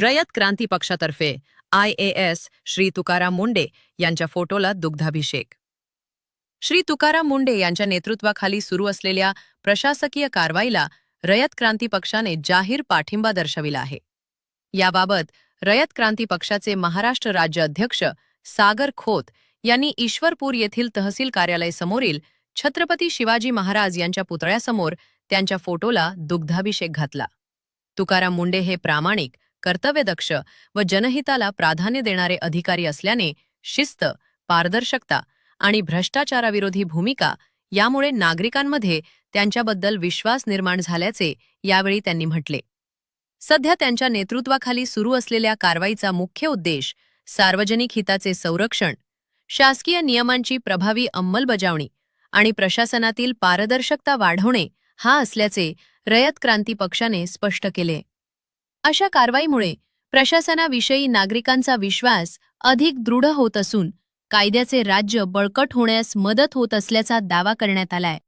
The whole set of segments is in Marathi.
रयत क्रांती पक्षातर्फे IAS श्री तुकाराम मुंडे यांच्या फोटोला दुग्धाभिषेक। श्री तुकाराम मुंडे यांच्या नेतृत्वाखाली सुरू असलेल्या प्रशासकीय कारवाईला रयत क्रांती पक्षाने जाहीर पाठिंबा दर्शविला आहे। याबाबत रयत क्रांती पक्षाचे महाराष्ट्र राज्य अध्यक्ष सागर खोत यांनी ईश्वरपूर येथील तहसील कार्यालय समोरील छत्रपती शिवाजी महाराज यांच्या पुतळ्यासमोर त्यांच्या फोटोला दुग्धाभिषेक घातला। तुकाराम मुंडे हे प्रामाणिक, कर्तव्यदक्ष व जनहिताला प्राधान्य देणारे अधिकारी असल्याने शिस्त, पारदर्शकता आणि भ्रष्टाचाराविरोधी भूमिका यामुळे नागरिकांमध्ये त्यांच्याबद्दल विश्वास निर्माण झाल्याचे यावेळी त्यांनी म्हटले। सध्या त्यांच्या नेतृत्वाखाली सुरू असलेल्या कारवाईचा मुख्य उद्देश सार्वजनिक हिताचे संरक्षण, शासकीय नियमांची प्रभावी अंमलबजावणी आणि प्रशासनातील पारदर्शकता वाढवणे हा असल्याचे रयत क्रांती पक्षाने स्पष्ट केले। अशा कारवाईमुळे प्रशासनाविषयी नागरिकांचा विश्वास अधिक दृढ होत असून कायद्याचे राज्य बळकट होण्यास मदत होत असल्याचा दावा करण्यात आलाय।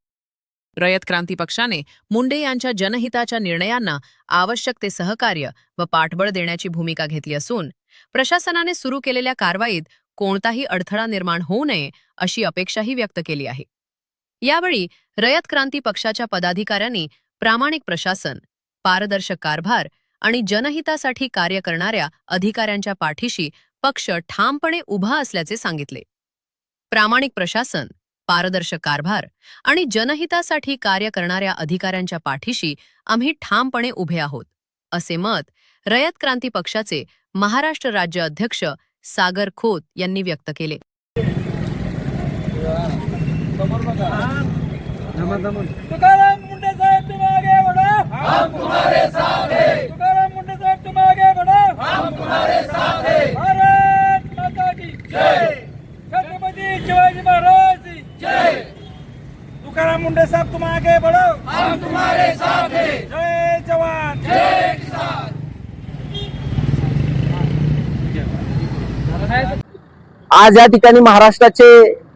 रयत क्रांती पक्षाने मुंडे यांच्या जनहिताच्या निर्णयांना आवश्यक ते सहकार्य व पाठबळ देण्याची भूमिका घेतली असून प्रशासनाने सुरू केलेल्या कारवाईत कोणताही अडथळा निर्माण होऊ नये अशी अपेक्षाही व्यक्त केली आहे। यावेळी रयत क्रांती पक्षाच्या पदाधिकाऱ्यांनी प्रामाणिक प्रशासन, पारदर्शक कारभार आणि जनहितासाठी कार्य करणाऱ्या अधिकाऱ्यांच्या पाठीशी पक्ष ठामपणे उभा असल्याचे सांगितले। प्रामाणिक प्रशासन, पारदर्शक कारभार आणि जनहितासाठी कार्य करणाऱ्या अधिकाऱ्यांच्या पाठीशी आम्ही ठामपणे उभे आहोत, असे मत रयत क्रांती पक्षाचे महाराष्ट्र राज्य अध्यक्ष सागर खोत यांनी व्यक्त केले। तुकाराम मुंडे साहब तुम आगे बढ़ो, हम तुम्हारे साथ हैं। तुकाराम मुंडे साहब तुम आगे बढ़ो, हम तुम्हारे साथ हैं। भारत माता की जय। छत्रपति शिवाजी महाराज की जय। तुकाराम मुंडे साहब तुम आगे बढ़ो, हम तुम्हारे साथ हैं। जय जवान जय किसान। आज या ठिकाणी महाराष्ट्राचे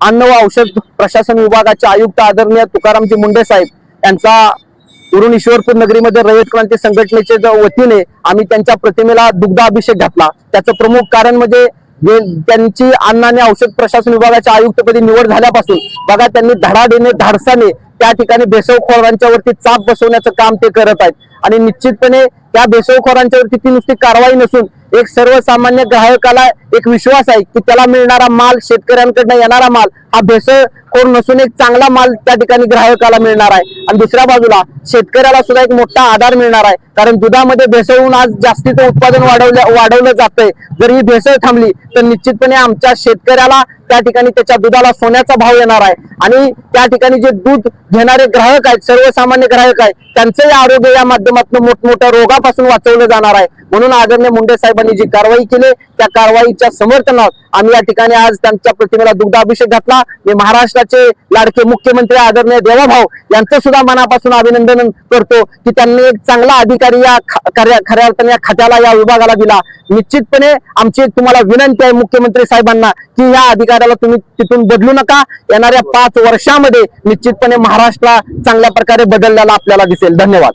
अन्न व औषध प्रशासन विभागाचे आयुक्त आदरणीय तुकारामजी मुंडे साहेब यांचा उरून ईश्वरपूर नगरीमध्ये रयत क्रांती संघटनेच्या वतीने आम्ही त्यांच्या प्रतिमेला दुग्धाभिषेक घातला। त्याचं प्रमुख कारण म्हणजे त्यांची अन्न आणि औषध प्रशासन विभागाच्या आयुक्तपदी निवड झाल्यापासून बघा त्यांनी धडाडीने धाडसाने त्या ठिकाणी बेसवखोरांच्या वरती चाप बसवण्याचं काम ते करत आहेत आणि निश्चितपणे त्या बेसवखोरांच्या वरती ती नुसती कारवाई नसून एक सर्वसामान्य ग्राहकाला एक विश्वास आहे की त्याला मिळणारा माल, शेतकऱ्यांकडून येणारा माल हा भेसळखोर नसून एक चांगला माल त्या ठिकाणी ग्राहकाला मिळणार आहे आणि दुसऱ्या बाजूला शेतकऱ्याला सुद्धा एक मोठा आधार मिळणार आहे। कारण दुधामध्ये भेसळ होऊन आज जास्तीचं उत्पादन वाढवलं जातंय। जर ही भेसळ थांबली तर निश्चितपणे आमच्या शेतकऱ्याला त्या ठिकाणी त्याच्या दुधाला सोन्याचा भाव येणार आहे आणि त्या ठिकाणी जे दूध घेणारे ग्राहक आहेत, सर्वसामान्य ग्राहक आहेत, त्यांचंही आरोग्य या माध्यमातून मोठमोठ्या रोगापासून वाचवलं जाणार आहे। म्हणून आदरणीय मुंडे साहेबांनी जी कारवाई केली त्या कारवाईच्या समर्थनात आम्ही या ठिकाणी आज त्यांच्या प्रतिमेला दुग्धाभिषेक घातला। मी महाराष्ट्राचे लाडके मुख्यमंत्री आदरणीय देवाभाऊ यांचं सुद्धा मनापासून अभिनंदन करतो की त्यांनी एक चांगला अधिकारी या खऱ्या अर्थाने या खात्याला, या विभागाला दिला। निश्चितपणे आमची तुम्हाला विनंती आहे मुख्यमंत्री साहेबांना की या अधिकाऱ्याला तुम्ही तिथून बदलू नका। येणाऱ्या 5 वर्षांमध्ये निश्चितपणे महाराष्ट्र चांगल्या प्रकारे बदललेला आपल्याला दिसेल। धन्यवाद।